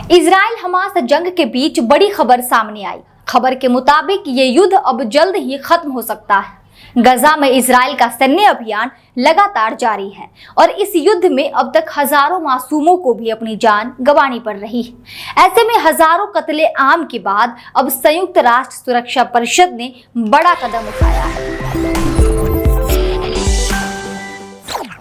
Israel Hamas जंग के बीच बड़ी खबर सामने आई। खबर के मुताबिक ये युद्ध अब जल्द ही खत्म हो सकता है। गजा में इजराइल का सैन्य अभियान लगातार जारी है और इस युद्ध में अब तक हजारों मासूमों को भी अपनी जान गंवानी पड़ रही है। ऐसे में हजारों कत्ले आम के बाद अब संयुक्त राष्ट्र सुरक्षा परिषद ने बड़ा कदम उठाया है।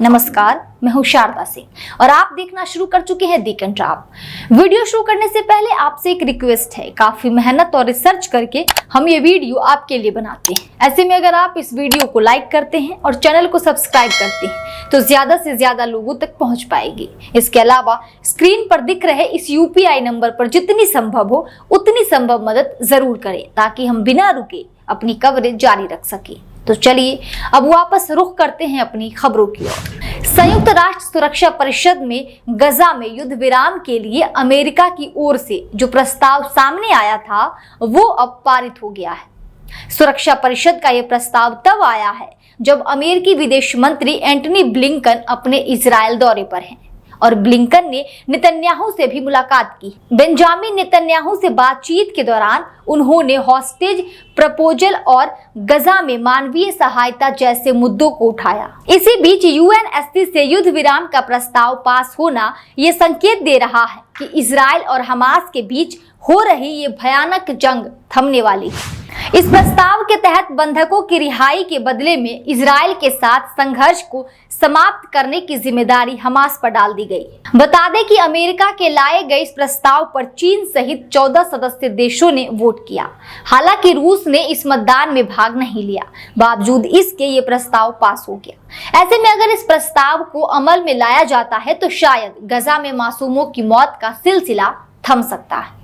नमस्कार, मैं हूं शारदा सिंह और आप देखना शुरू कर चुके हैं दी कंट्राप। वीडियो शुरू करने से पहले आपसे एक रिक्वेस्ट है। काफी मेहनत और रिसर्च करके हम ये वीडियो आपके लिए बनाते हैं। ऐसे में अगर आप इस वीडियो को लाइक करते हैं और चैनल को सब्सक्राइब करते हैं तो ज्यादा से ज्यादा लोगों तक पहुंच पाएगी। इसके अलावा स्क्रीन पर दिख रहे इस UPI नंबर पर जितनी संभव हो उतनी संभव मदद जरूर करें ताकि हम बिना रुके अपनी कवरेज जारी रख सकें। तो चलिए अब वापस रुख करते हैं अपनी खबरों की ओर। संयुक्त राष्ट्र सुरक्षा परिषद में गजा में युद्ध विराम के लिए अमेरिका की ओर से जो प्रस्ताव सामने आया था वो अब पारित हो गया है। सुरक्षा परिषद का यह प्रस्ताव तब आया है जब अमेरिकी विदेश मंत्री एंटनी ब्लिंकन अपने इजरायल दौरे पर हैं और ब्लिंकन ने नेतन्याहू से भी मुलाकात की। बेंजामिन नेतन्याहू से बातचीत के दौरान उन्होंने हॉस्टेज प्रपोजल और गजा में मानवीय सहायता जैसे मुद्दों को उठाया। इसी बीच UNSC से युद्ध विराम का प्रस्ताव पास होना ये संकेत दे रहा है कि इजराइल और हमास के बीच हो रही ये भयानक जंग थमने वाली है। इस प्रस्ताव के तहत बंधकों की रिहाई के बदले में इजराइल के साथ संघर्ष को समाप्त करने की जिम्मेदारी हमास पर डाल दी गई। बता दें कि अमेरिका के लाए गए इस प्रस्ताव पर चीन सहित 14 सदस्य देशों ने वोट किया। हालांकि रूस ने इस मतदान में भाग नहीं लिया। बावजूद इसके ये प्रस्ताव पास हो गया। ऐसे में अगर इस प्रस्ताव को अमल में लाया जाता है तो शायद गजा में मासूमों की मौत का सिलसिला थम सकता है।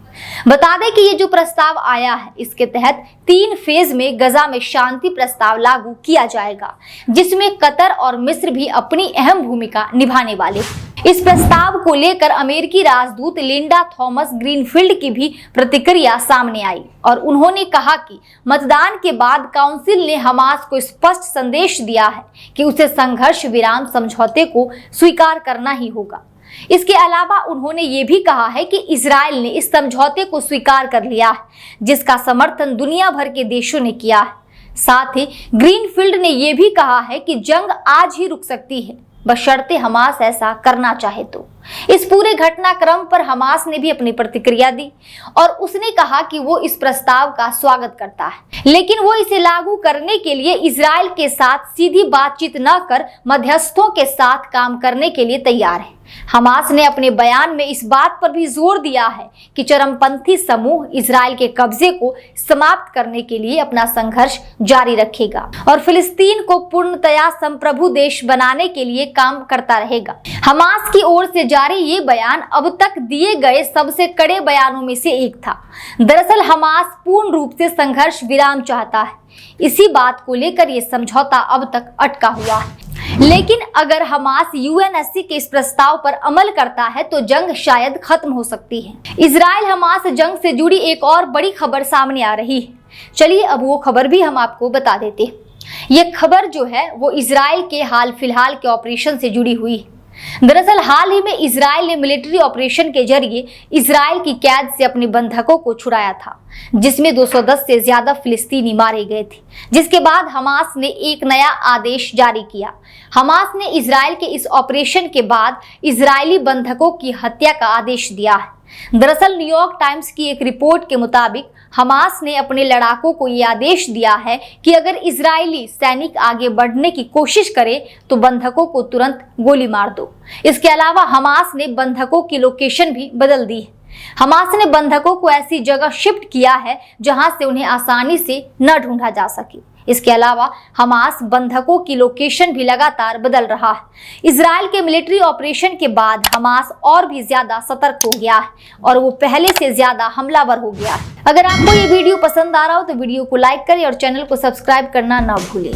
बता दें कि ये जो प्रस्ताव आया है इसके तहत 3 फेज में गजा में शांति प्रस्ताव लागू किया जाएगा, जिसमें कतर और मिस्र भी अपनी अहम भूमिका निभाने वाले हैं। इस प्रस्ताव को लेकर अमेरिकी राजदूत लिंडा थॉमस ग्रीनफील्ड की भी प्रतिक्रिया सामने आई और उन्होंने कहा कि मतदान के बाद काउंसिल ने हमास को स्पष्ट संदेश दिया है कि उसे संघर्ष विराम समझौते को स्वीकार करना ही होगा। इसके अलावा उन्होंने ये भी कहा है कि इजराइल ने इस समझौते को स्वीकार कर लिया है, जिसका समर्थन दुनिया भर के देशों ने किया है। साथ ही ग्रीनफील्ड ने यह भी कहा है कि जंग आज ही रुक सकती है, बशर्ते हमास ऐसा करना चाहे तो। इस पूरे घटनाक्रम पर हमास ने भी अपनी प्रतिक्रिया दी और उसने कहा कि वो इस प्रस्ताव का स्वागत करता है, लेकिन वो इसे लागू करने के लिए इजराइल के साथ सीधी बातचीत न कर मध्यस्थों के साथ काम करने के लिए तैयार है। हमास ने अपने बयान में इस बात पर भी जोर दिया है कि चरमपंथी समूह इजराइल के कब्जे को समाप्त करने के लिए अपना संघर्ष जारी रखेगा और फिलिस्तीन को पूर्णतया संप्रभु देश बनाने के लिए काम करता रहेगा। हमास की ओर से जारी ये बयान अब तक दिए गए सबसे कड़े बयानों में से एक था। दरअसल हमास पूर्ण रूप से संघर्ष विराम चाहता है। इसी बात को लेकर ये समझौता अब तक अटका हुआ है। लेकिन अगर हमास UNSC के इस प्रस्ताव पर अमल करता है तो जंग शायद खत्म हो सकती है। इजराइल हमास जंग से जुड़ी एक और बड़ी खबर सामने आ रही है। चलिए अब वो खबर भी हम आपको बता देते हैं। ये खबर जो है वो इजराइल के हाल फिलहाल के ऑपरेशन से जुड़ी हुई है। दरअसल हाल ही में इजराइल ने मिलिट्री ऑपरेशन के जरिए इजराइल की कैद से अपने बंधकों को छुड़ाया था, जिसमें 210 से ज्यादा फिलिस्तीनी मारे गए थे, जिसके बाद हमास ने एक नया आदेश जारी किया। हमास ने इजराइल के इस ऑपरेशन के बाद इजरायली बंधकों की हत्या का आदेश दिया है। दरअसल न्यूयॉर्क टाइम्स की एक रिपोर्ट के मुताबिक हमास ने अपने लड़ाकों को यह आदेश दिया है कि अगर इजरायली सैनिक आगे बढ़ने की कोशिश करे तो बंधकों को तुरंत गोली मार दो। इसके अलावा हमास ने बंधकों की लोकेशन भी बदल दी है। हमास ने बंधकों को ऐसी जगह शिफ्ट किया है जहां से उन्हें आसानी से न ढूंढा जा सके। इसके अलावा हमास बंधकों की लोकेशन भी लगातार बदल रहा है। इजराइल के मिलिट्री ऑपरेशन के बाद हमास और भी ज्यादा सतर्क हो गया है और वो पहले से ज्यादा हमलावर हो गया है। अगर आपको ये वीडियो पसंद आ रहा हो तो वीडियो को लाइक करें और चैनल को सब्सक्राइब करना ना भूलें।